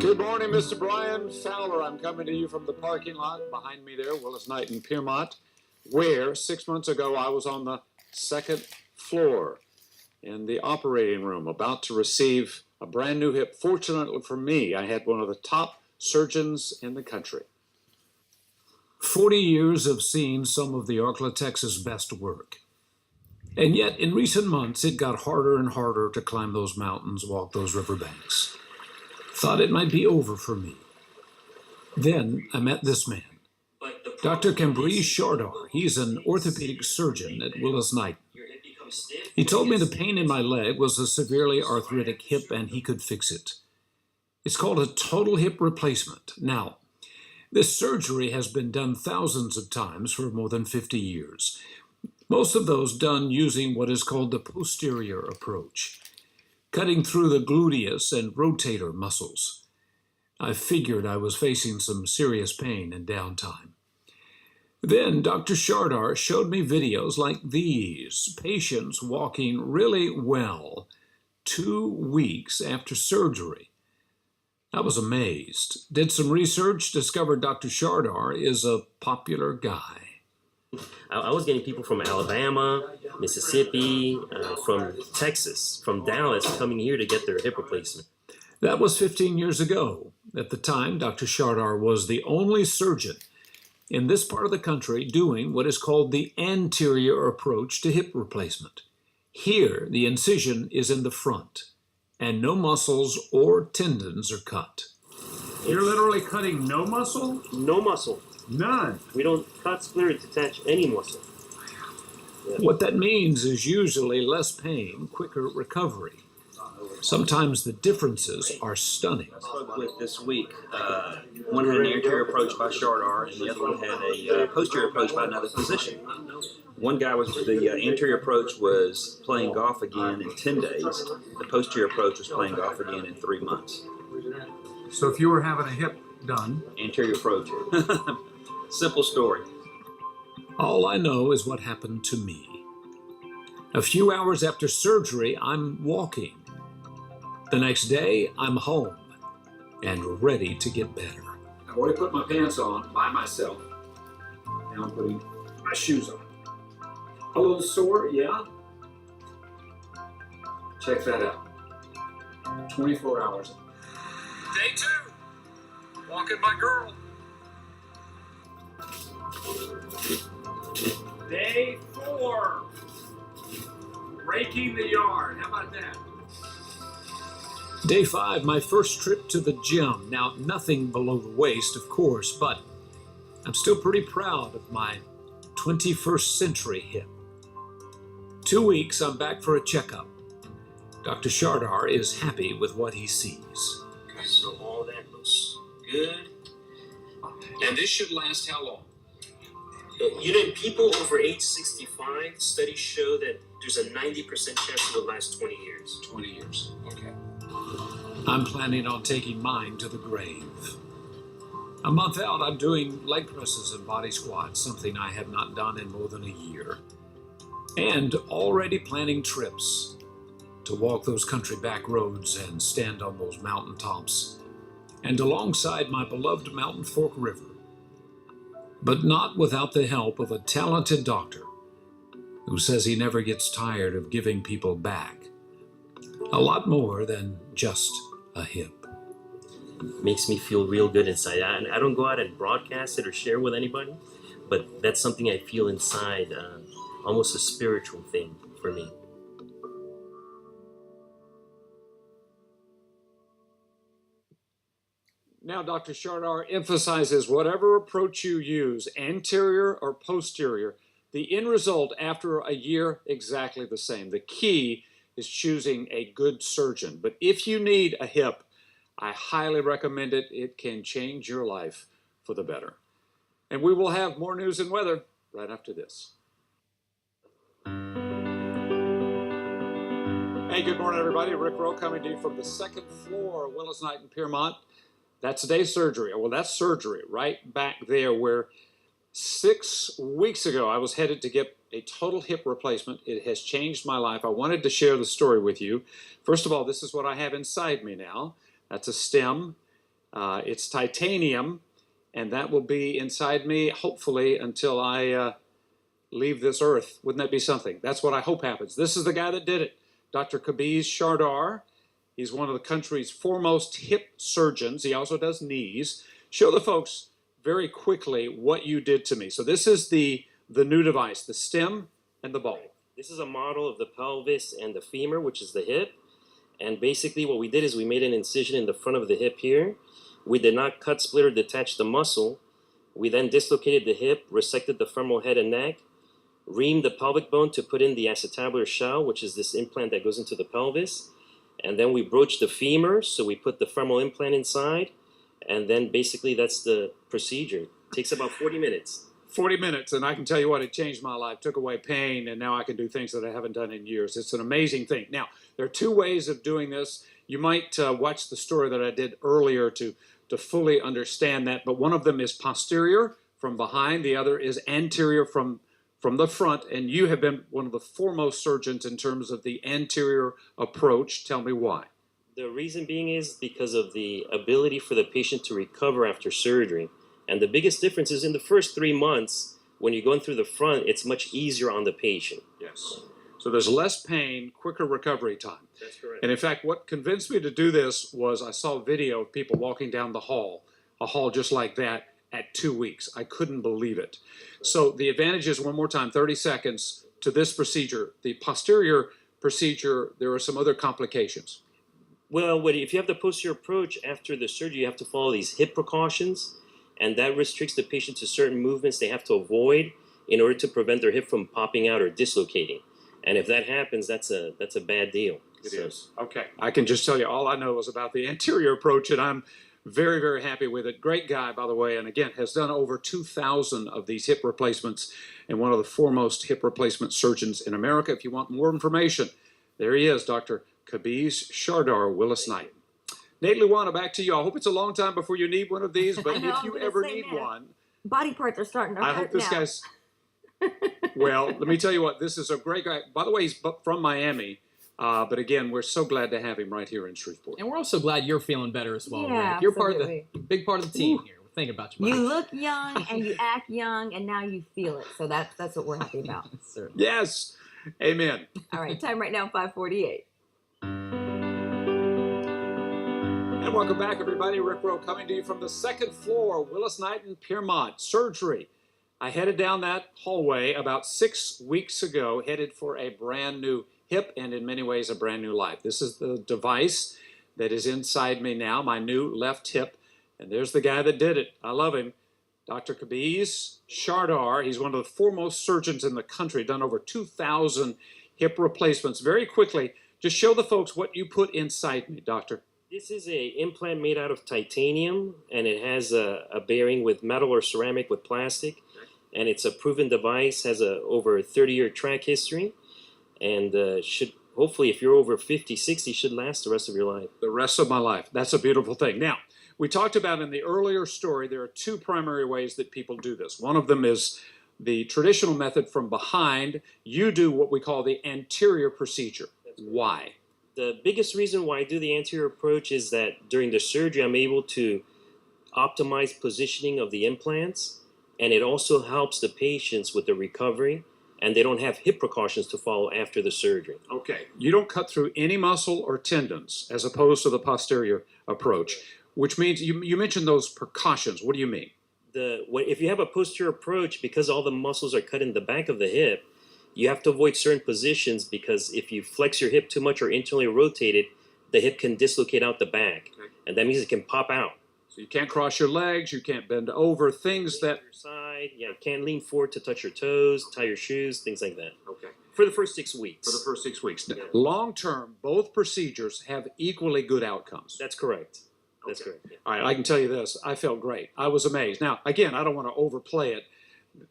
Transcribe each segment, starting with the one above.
Good morning, Mr. Brian Fowler. I'm coming to you from the parking lot behind me there, Willis Knight in Piermont, where 6 months ago I was on the second floor in the operating room about to receive a brand new hip. Fortunately for me, I had one of the top surgeons in the country. 40 years of seeing some of the Arklatex' best work. And yet, in recent months, it got harder and harder to climb those mountains, walk those riverbanks. Thought it might be over for me. Then I met this man, Dr. Cambize Shahrdar. He's an orthopedic surgeon at Willis Knight. He told me the pain in my leg was a severely arthritic hip and he could fix it. It's called a total hip replacement. Now, this surgery has been done thousands of times for more than 50 years. Most of those done using what is called the posterior approach, cutting through the gluteus and rotator muscles. I figured I was facing some serious pain and downtime. Then Dr. Shahrdar showed me videos like these, patients walking really well 2 weeks after surgery. I was amazed. Did some research, discovered Dr. Shahrdar is a popular guy. I was getting people from Alabama, Mississippi, from Texas, from Dallas coming here to get their hip replacement. That was 15 years ago. At the time, Dr. Shahrdar was the only surgeon in this part of the country doing what is called the anterior approach to hip replacement. Here, the incision is in the front, and no muscles or tendons are cut. You're literally cutting no muscle? No muscle. None. We don't cut, split, or detach any muscle. Yeah. What that means is usually less pain, quicker recovery. Sometimes the differences are stunning. I spoke with this week. One had an anterior approach by Shahrdar, and the other one had a posterior approach by another physician. One guy was, the anterior approach was playing golf again in 10 days. The posterior approach was playing golf again in 3 months. So if you were having a hip done... Anterior approach. Simple story. All I know is what happened to me. A few hours after surgery, I'm walking. The next day, I'm home and ready to get better. I've already put my pants on by myself. Now I'm putting my shoes on. A little sore, yeah? Check that out. 24 hours. Day 2. Walking my girl. Day 4. Raking the yard. How about that? Day 5, my first trip to the gym. Now, nothing below the waist, of course, but I'm still pretty proud of my 21st century hip. 2 weeks, I'm back for a checkup. Dr. Shahrdar is happy with what he sees. So all that looks good. And this should last how long? You know, in people over age 65, studies show that there's a 90% chance it will last 20 years. 20 years, okay. I'm planning on taking mine to the grave. A month out, I'm doing leg presses and body squats, something I have not done in more than a year. And already planning trips to walk those country back roads and stand on those mountain tops and alongside my beloved Mountain Fork River. But not without the help of a talented doctor who says he never gets tired of giving people back a lot more than just a hip. Makes me feel real good inside. And I don't go out and broadcast it or share with anybody, but that's something I feel inside, almost a spiritual thing for me. Now, Dr. Shahrdar emphasizes whatever approach you use, anterior or posterior, the end result after a year exactly the same. The key is choosing a good surgeon. But if you need a hip, I highly recommend it. It can change your life for the better. And we will have more news and weather right after this. Hey, good morning, everybody. Rick Rowe coming to you from the second floor, Willis Knight in Piermont. That's today's surgery. Well, that's surgery right back there where 6 weeks ago I was headed to get a total hip replacement. It has changed my life. I wanted to share the story with you. First of all, this is what I have inside me now. That's a stem. It's titanium, and that will be inside me, hopefully, until I leave this earth. Wouldn't that be something? That's what I hope happens. This is the guy that did it, Dr. Cambize Shahrdar. He's one of the country's foremost hip surgeons. He also does knees. Show the folks very quickly what you did to me. So this is the new device, the stem and the ball. This is a model of the pelvis and the femur, which is the hip. And basically what we did is we made an incision in the front of the hip here. We did not cut, split, or detach the muscle. We then dislocated the hip, resected the femoral head and neck, reamed the pelvic bone to put in the acetabular shell, which is this implant that goes into the pelvis. And then we broached the femur, so we put the femoral implant inside. And then basically that's the procedure. It takes about 40 minutes. 40 minutes, and I can tell you what, it changed my life, took away pain, and now I can do things that I haven't done in years. It's an amazing thing. Now, there are two ways of doing this. You might watch the story that I did earlier to fully understand that, but one of them is posterior from behind, the other is anterior from the front, and you have been one of the foremost surgeons in terms of the anterior approach. Tell me why. The reason being is because of the ability for the patient to recover after surgery. And the biggest difference is in the first 3 months, when you're going through the front, it's much easier on the patient. Yes. So there's less pain, quicker recovery time. That's correct. And in fact, what convinced me to do this was I saw a video of people walking down the hall, a hall just like that, at 2 weeks. I couldn't believe it. So the advantage is, one more time, 30 seconds to this procedure. The posterior procedure, there are some other complications. Well, if you have the posterior approach after the surgery, you have to follow these hip precautions, and that restricts the patient to certain movements they have to avoid in order to prevent their hip from popping out or dislocating. And if that happens, that's a bad deal. It is. Okay. I can just tell you all I know is about the anterior approach, and I'm very, very happy with it. Great guy, by the way, and again, has done over 2,000 of these hip replacements, and one of the foremost hip replacement surgeons in America. If you want more information, there he is, Dr. Cambize Shahrdar, Willis Knight. Nate Luana, back to you. I hope it's a long time before you need one of these, but if you ever need one, body parts are starting to hurt. I hope this now. guy's. Well, let me tell you what, this is a great guy. By the way, he's from Miami, but again, we're so glad to have him right here in Shreveport. And we're also glad you're feeling better as well, Yeah, Rick. You're part of absolutely. the big part of the team here. We're thinking about you, buddy. You look young and you act young, and now you feel it. So that's what we're happy about. Certainly. Yes, amen. All right, time right now 5:48. And welcome back, everybody. Rick Rowe coming to you from the second floor, Willis Knight in Piermont. Surgery. I headed down that hallway about 6 weeks ago, headed for a brand new hip and in many ways a brand new life. This is the device that is inside me now, my new left hip. And there's the guy that did it. I love him. Dr. Cambize Shahrdar. He's one of the foremost surgeons in the country, done over 2,000 hip replacements. Very quickly, just show the folks what you put inside me, doctor. This is an implant made out of titanium, and it has a bearing with metal or ceramic with plastic. And it's a proven device, has over a 30-year track history, and should hopefully, if you're over 50, 60, should last the rest of your life. The rest of my life. That's a beautiful thing. Now, we talked about in the earlier story, there are two primary ways that people do this. One of them is the traditional method from behind. You do what we call the anterior procedure. Why? The biggest reason why I do the anterior approach is that during the surgery, I'm able to optimize positioning of the implants, and it also helps the patients with the recovery, and they don't have hip precautions to follow after the surgery. Okay. You don't cut through any muscle or tendons as opposed to the posterior approach, which means you mentioned those precautions. What do you mean? If you have a posterior approach, because all the muscles are cut in the back of the hip, you have to avoid certain positions, because if you flex your hip too much or internally rotate it, the hip can dislocate out the back, and that means it can pop out. So you can't cross your legs, you can't bend over, things that... Your side, can't lean forward to touch your toes, tie your shoes, things like that. Okay. For the first 6 weeks. For the first 6 weeks. Yeah. Long term, both procedures have equally good outcomes. That's correct. That's Okay. correct. Yeah. All right, I can tell you this. I felt great. I was amazed. Now, again, I don't want to overplay it.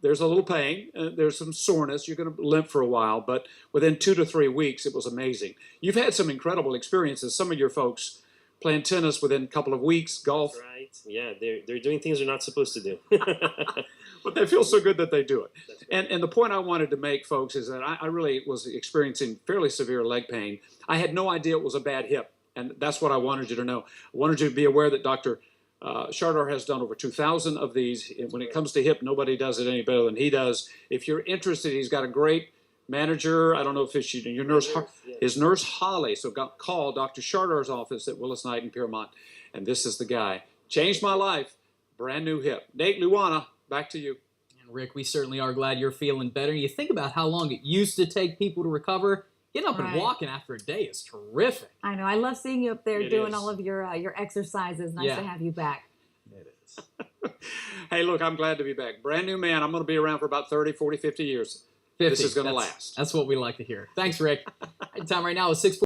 There's a little pain. There's some soreness. You're going to limp for a while, but within 2 to 3 weeks, it was amazing. You've had some incredible experiences. Some of your folks playing tennis within a couple of weeks, golf. That's right. Yeah, they're doing things they're not supposed to do. But they feel so good that they do it. That's right. And the point I wanted to make, folks, is that I really was experiencing fairly severe leg pain. I had no idea it was a bad hip, and that's what I wanted you to know. I wanted you to be aware that Dr. Shahrdar has done over 2,000 of these. When it comes to hip, nobody does it any better than he does. If you're interested, he's got a great manager. I don't know if it's your nurse, his nurse Holly. So call Dr. Shahdar's office at Willis Knight in Piermont. And this is the guy. Changed my life. Brand new hip. Nate Luana, back to you. And Rick, we certainly are glad you're feeling better. You think about how long it used to take people to recover. Getting up and Right. walking after a day is terrific. I know. I love seeing you up there It doing is. all of your exercises. Nice Yeah. to have you back. It is. Hey, look, I'm glad to be back. Brand new man. I'm going to be around for about 30, 40, 50 years. 50. This is going to That's- last. That's what we like to hear. Thanks, Rick. Time right now is 6:40.